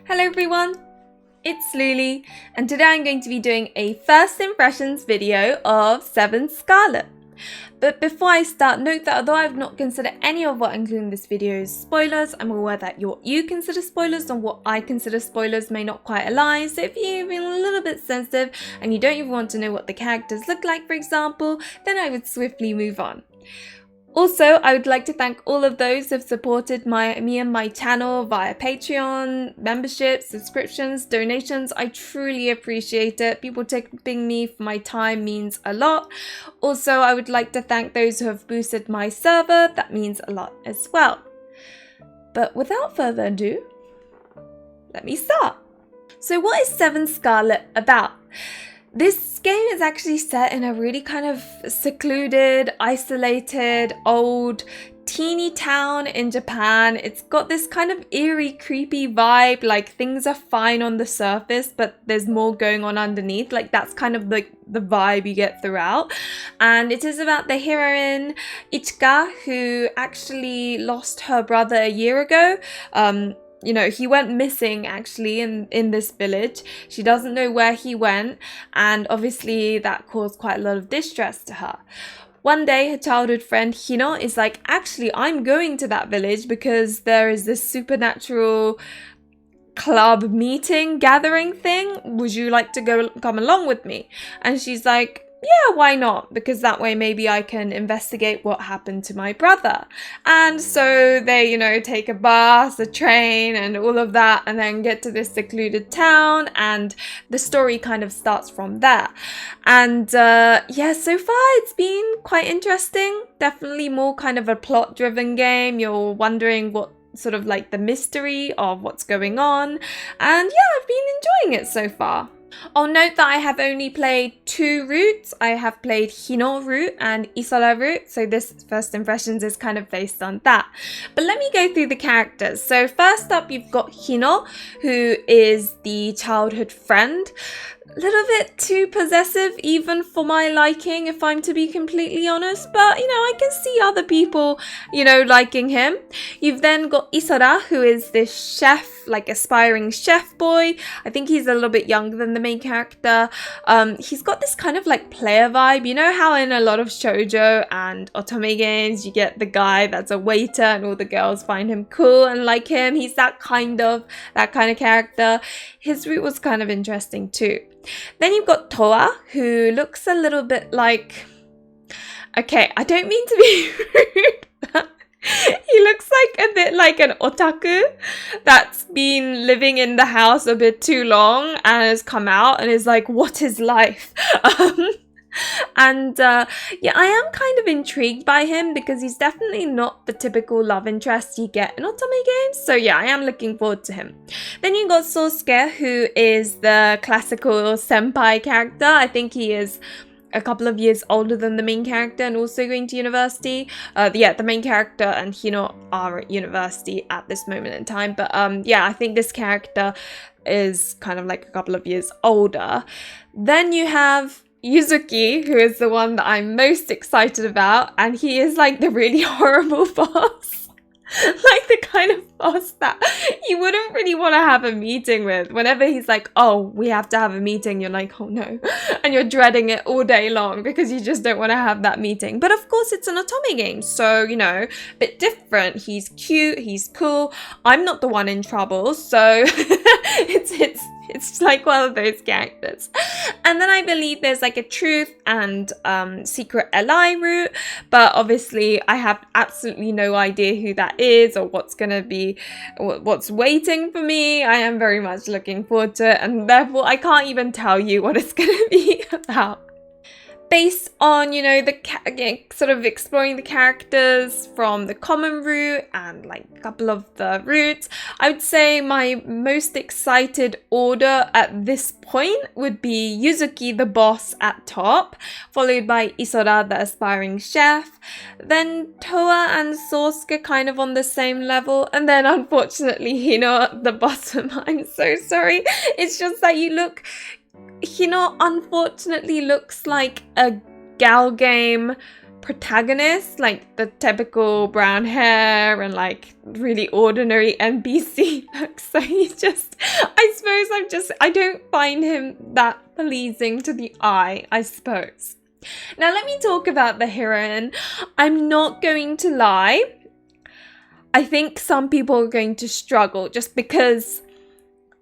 Hello everyone, it's Luli, and today I'm going to be doing a first impressions video of 7'scarlet. But before I start, note that although I've not considered any of what I include in this video as spoilers, I'm aware that what you consider spoilers and what I consider spoilers may not quite align, so if you're even a little bit sensitive and you don't even want to know what the characters look like, for example, then I would swiftly move on. Also, I would like to thank all of those who have supported me and my channel via Patreon, memberships, subscriptions, donations. I truly appreciate it. People tipping me for my time means a lot. Also, I would like to thank those who have boosted my server. That means a lot as well. But without further ado, let me start. So what is 7'scarlet about? This game is actually set in a really kind of secluded, isolated, old, teeny town in Japan. It's got this kind of eerie, creepy vibe, like things are fine on the surface, but there's more going on underneath. Like that's kind of like the vibe you get throughout. And it is about the heroine, Ichika, who actually lost her brother a year ago. You know, he went missing actually in this village. She doesn't know where he went, and obviously that caused quite a lot of distress to her. One day, her childhood friend Hino is like, actually, I'm going to that village because there is this supernatural club meeting gathering thing. Would you like to come along with me? And she's like, yeah, why not? Because that way maybe I can investigate what happened to my brother. And so they, you know, take a bus, a train and all of that, and then get to this secluded town, and the story kind of starts from there. And yeah, so far it's been quite interesting. Definitely more kind of a plot driven game. You're wondering what sort of like the mystery of what's going on. And yeah, I've been enjoying it so far. I'll note that I have only played 2 routes. I have played Hino route and Isola route, so this first impressions is kind of based on that. But let me go through the characters. So first up, you've got Hino, who is the childhood friend. A little bit too possessive even for my liking, if I'm to be completely honest, but you know, I can see other people, you know, liking him. You've then got Isora, who is this chef, like aspiring chef boy. I think he's a little bit younger than the main character. He's got this kind of like player vibe. You know how in a lot of shoujo and otome games you get the guy that's a waiter and all the girls find him cool and like him. He's that kind of character. His route was kind of interesting too. Then you've got Toa, who looks a little bit like, okay, I don't mean to be rude, but he looks like a bit like an otaku that's been living in the house a bit too long and has come out and is like, what is life? And yeah, I am kind of intrigued by him because he's definitely not the typical love interest you get in otome games. So yeah, I am looking forward to him. Then you got Sosuke, who is the classical senpai character. I think he is a couple of years older than the main character and also going to university. Yeah, the main character and Hino are at university at this moment in time. But yeah, I think this character is kind of like a couple of years older. Then you have Yuzuki, who is the one that I'm most excited about, and he is like the really horrible boss. Like the kind of boss that you wouldn't really want to have a meeting with. Whenever he's like, oh, we have to have a meeting, you're like, oh no. And you're dreading it all day long because you just don't want to have that meeting. But of course, it's an otome game, so, you know, a bit different. He's cute, he's cool. I'm not the one in trouble, so it's like one of those characters. And then I believe there's like a truth and secret ally route, but obviously I have absolutely no idea who that is or what's gonna be, what's waiting for me. I am very much looking forward to it, and therefore I can't even tell you what it's gonna be about. Based on, you know, sort of exploring the characters from the common route and like a couple of the routes, I would say my most excited order at this point would be Yuzuki the boss at top, followed by Isora the aspiring chef, then Toa and Sosuke kind of on the same level, and then unfortunately Hino at the bottom. I'm so sorry. It's just that Hino unfortunately looks like a gal game protagonist, like the typical brown hair and like really ordinary NPC look. So he's just, I suppose I don't find him that pleasing to the eye, I suppose. Now let me talk about the heroine. I'm not going to lie, I think some people are going to struggle just because,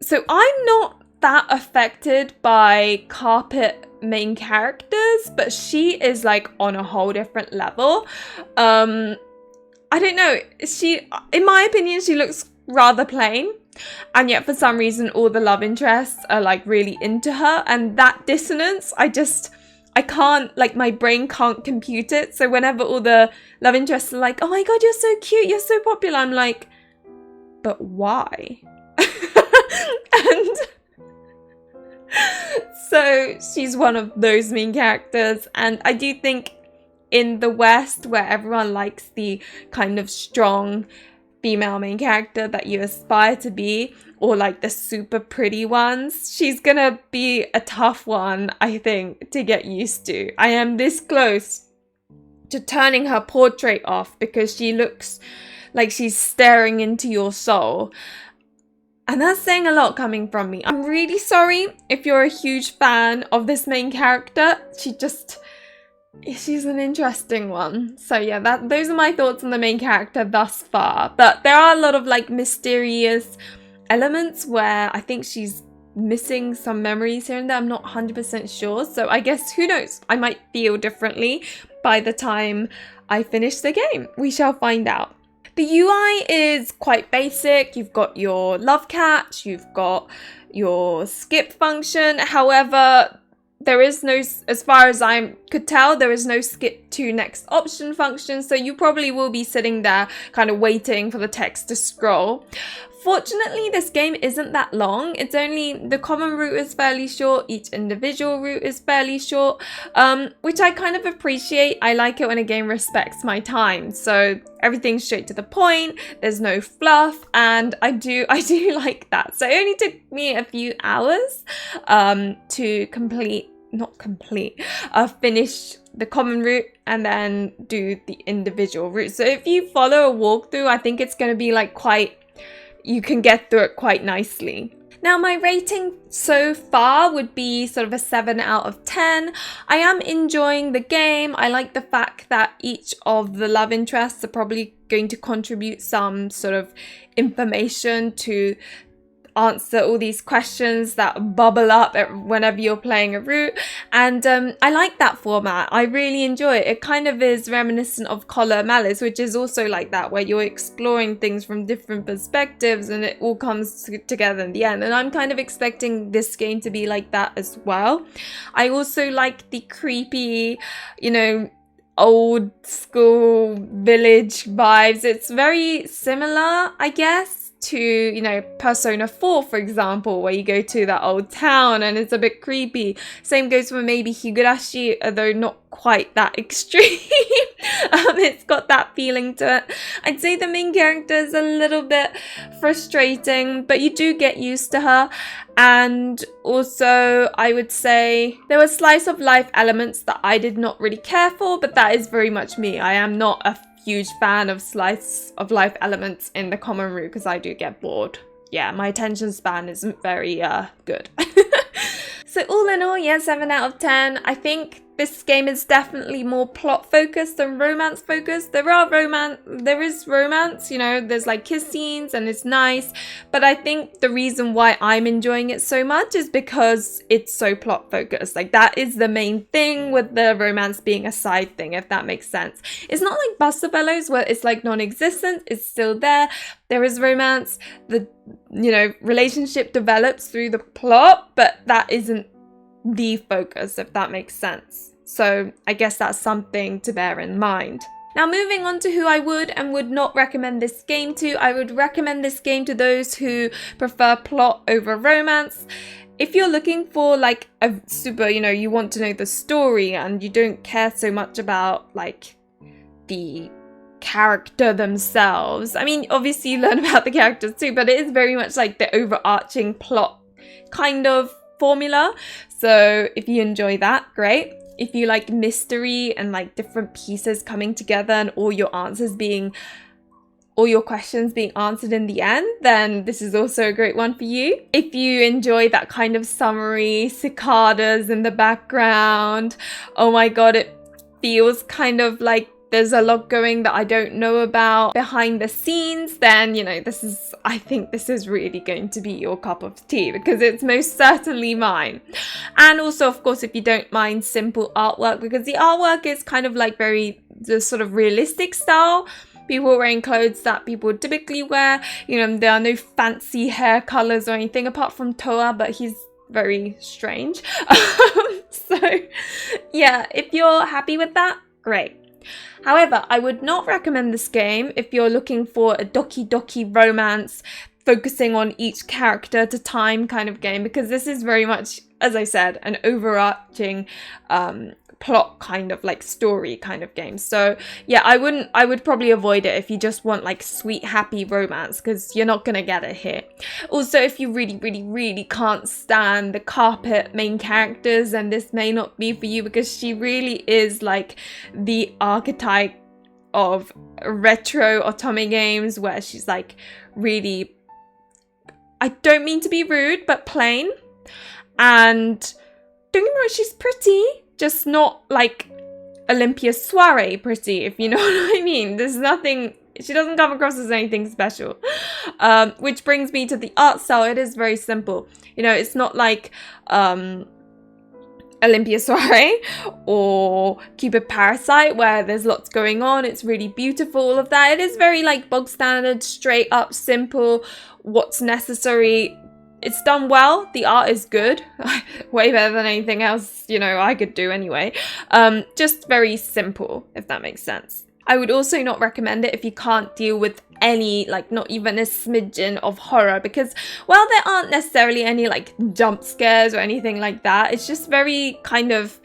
so I'm not that affected by carpet main characters, but she is like on a whole different level. I don't know, she, in my opinion, she looks rather plain, and yet for some reason all the love interests are like really into her, and that dissonance, I can't, like, my brain can't compute it. So whenever all the love interests are like, oh my god, you're so cute, you're so popular, I'm like, but why? And so she's one of those main characters, and I do think in the West, where everyone likes the kind of strong female main character that you aspire to be, or like the super pretty ones, she's gonna be a tough one, I think, to get used to. I am this close to turning her portrait off because she looks like she's staring into your soul. And that's saying a lot coming from me. I'm really sorry if you're a huge fan of this main character. She's an interesting one. So yeah, those are my thoughts on the main character thus far. But there are a lot of like mysterious elements where I think she's missing some memories here and there. I'm not 100% sure. So I guess, who knows? I might feel differently by the time I finish the game. We shall find out. The UI is quite basic. You've got your love catch, you've got your skip function. However, there is no, as far as I could tell, there is no skip to next option function. So you probably will be sitting there kind of waiting for the text to scroll. Fortunately, this game isn't that long. It's only, the common route is fairly short, each individual route is fairly short, which I kind of appreciate. I like it when a game respects my time. So everything's straight to the point, there's no fluff, and I do like that. So it only took me a few hours to finish the common route and then do the individual route. So if you follow a walkthrough, I think it's going to be like you can get through it quite nicely. Now my rating so far would be sort of a 7 out of 10. I am enjoying the game. I like the fact that each of the love interests are probably going to contribute some sort of information to answer all these questions that bubble up whenever you're playing a route, and I like that format. I really enjoy it. It kind of is reminiscent of Collar Malice, which is also like that, where you're exploring things from different perspectives and it all comes together in the end, and I'm kind of expecting this game to be like that as well. I also like the creepy, you know, old school village vibes. It's very similar, I guess, to, you know, Persona 4, for example, where you go to that old town and it's a bit creepy. Same goes for maybe Higurashi, although not quite that extreme. It's got that feeling to it. I'd say the main character is a little bit frustrating, but you do get used to her. And also, I would say there were slice of life elements that I did not really care for, but that is very much me. I am not a huge fan of slice of life elements in the common route because I do get bored. Yeah, my attention span isn't very good. So all in all, yeah, 7 out of 10. I think this game is definitely more plot focused than romance focused. There is romance, you know, there's like kiss scenes and it's nice, but I think the reason why I'm enjoying it so much is because it's so plot focused. Like, that is the main thing, with the romance being a side thing, if that makes sense. It's not like Buster Bellows where it's like non-existent, it's still there. There is romance, the, you know, relationship develops through the plot, but that isn't the focus, if that makes sense. So I guess that's something to bear in mind. Now, moving on to who I would and would not recommend this game to. I would recommend this game to those who prefer plot over romance. If you're looking for like a super, you know, you want to know the story and you don't care so much about like the character themselves. I mean, obviously you learn about the characters too, but it is very much like the overarching plot kind of formula. So if you enjoy that, great. if you like mystery and like different pieces coming together and all your questions being answered in the end, then this is also a great one for you. If you enjoy that kind of summery cicadas in the background, oh my god, it feels kind of like there's a lot going that I don't know about behind the scenes, then, you know, I think this is really going to be your cup of tea, because it's most certainly mine. And also, of course, if you don't mind simple artwork, because the artwork is kind of like the sort of realistic style. People wearing clothes that people would typically wear. You know, there are no fancy hair colors or anything apart from Toa, but he's very strange. So yeah, if you're happy with that, great. However, I would not recommend this game if you're looking for a doki romance, focusing on each character at a time kind of game, because this is very much, as I said, an overarching plot kind of like story kind of game. So yeah, I would probably avoid it if you just want like sweet happy romance, because you're not gonna get it here. Also, if you really can't stand the carpet main characters, then this may not be for you, because she really is like the archetype of retro otome games, where she's like really, I don't mean to be rude, but plain. And don't get me wrong, she's pretty, just not like Olympia Soiree pretty, if you know what I mean. There's nothing, she doesn't come across as anything special. Which brings me to the art style. It is very simple. You know, it's not like Olympia Soiree or Cupid Parasite, where there's lots going on. It's really beautiful, all of that. It is very like bog standard, straight up, simple, what's necessary. It's done well. The art is good. Way better than anything else, you know, I could do anyway. Just very simple, if that makes sense. I would also not recommend it if you can't deal with any, like not even a smidgen of horror, because, well, there aren't necessarily any like jump scares or anything like that. It's just very kind of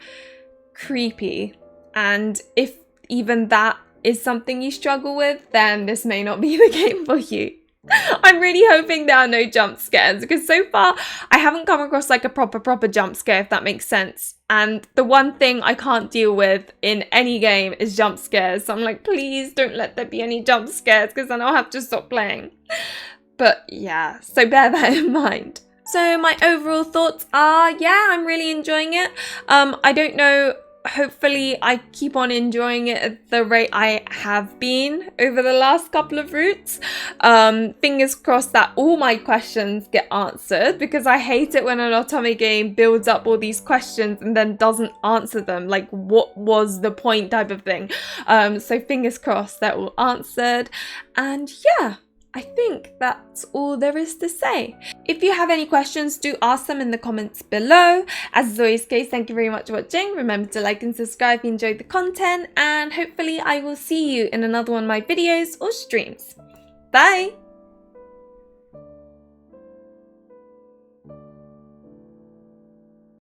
creepy. And if even that is something you struggle with, then this may not be the game for you. I'm really hoping there are no jump scares, because so far I haven't come across like a proper jump scare, if that makes sense. And the one thing I can't deal with in any game is jump scares. So I'm like, please don't let there be any jump scares, because then I'll have to stop playing. But yeah, so bear that in mind. So my overall thoughts are, yeah, I'm really enjoying it. I don't know, hopefully I keep on enjoying it at the rate I have been over the last couple of routes. Fingers crossed that all my questions get answered, because I hate it when an otome game builds up all these questions and then doesn't answer them, like what was the point type of thing. So fingers crossed that all answered, and yeah, I think that's all there is to say. If you have any questions, do ask them in the comments below. As is always the case, thank you very much for watching. Remember to like and subscribe if you enjoyed the content, and hopefully I will see you in another one of my videos or streams. Bye!